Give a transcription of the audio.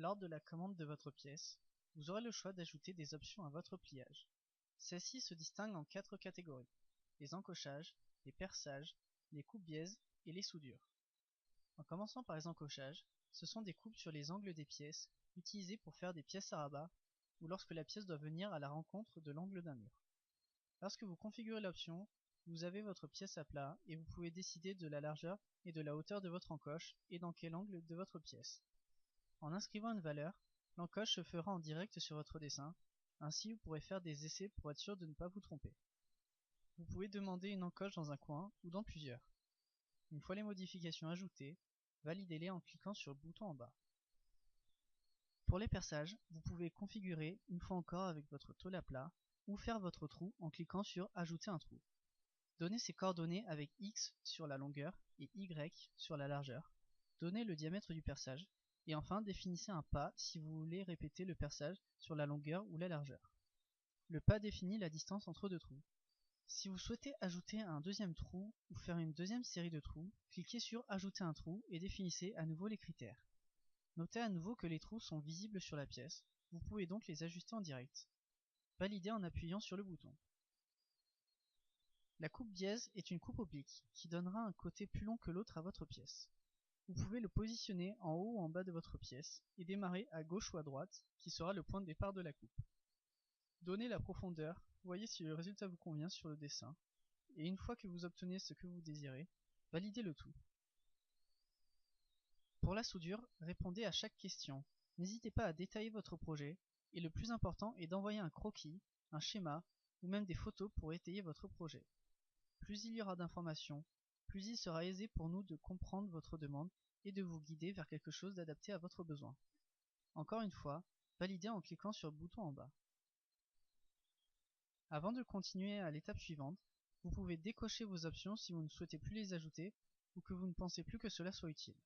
Lors de la commande de votre pièce, vous aurez le choix d'ajouter des options à votre pliage. Celles-ci se distinguent en 4 catégories: les encochages, les perçages, les coupes-biaises et les soudures. En commençant par les encochages, ce sont des coupes sur les angles des pièces, utilisées pour faire des pièces à rabat, ou lorsque la pièce doit venir à la rencontre de l'angle d'un mur. Lorsque vous configurez l'option, vous avez votre pièce à plat et vous pouvez décider de la largeur et de la hauteur de votre encoche et dans quel angle de votre pièce. En inscrivant une valeur, l'encoche se fera en direct sur votre dessin, ainsi vous pourrez faire des essais pour être sûr de ne pas vous tromper. Vous pouvez demander une encoche dans un coin ou dans plusieurs. Une fois les modifications ajoutées, validez-les en cliquant sur le bouton en bas. Pour les perçages, vous pouvez configurer une fois encore avec votre tôle à plat ou faire votre trou en cliquant sur Ajouter un trou. Donnez ses coordonnées avec X sur la longueur et Y sur la largeur. Donnez le diamètre du perçage et enfin définissez un pas si vous voulez répéter le perçage sur la longueur ou la largeur. Le pas définit la distance entre deux trous. Si vous souhaitez ajouter un deuxième trou ou faire une deuxième série de trous, cliquez sur Ajouter un trou et définissez à nouveau les critères. Notez à nouveau que les trous sont visibles sur la pièce, vous pouvez donc les ajuster en direct. Validez en appuyant sur le bouton. La coupe biaise est une coupe oblique qui donnera un côté plus long que l'autre à votre pièce. Vous pouvez le positionner en haut ou en bas de votre pièce et démarrer à gauche ou à droite, qui sera le point de départ de la coupe. Donnez la profondeur, voyez si le résultat vous convient sur le dessin, et une fois que vous obtenez ce que vous désirez, validez le tout. Pour la soudure, répondez à chaque question. N'hésitez pas à détailler votre projet, et le plus important est d'envoyer un croquis, un schéma, ou même des photos pour étayer votre projet. Plus il y aura d'informations, plus il sera aisé pour nous de comprendre votre demande et de vous guider vers quelque chose d'adapté à votre besoin. Encore une fois, validez en cliquant sur le bouton en bas. Avant de continuer à l'étape suivante, vous pouvez décocher vos options si vous ne souhaitez plus les ajouter ou que vous ne pensez plus que cela soit utile.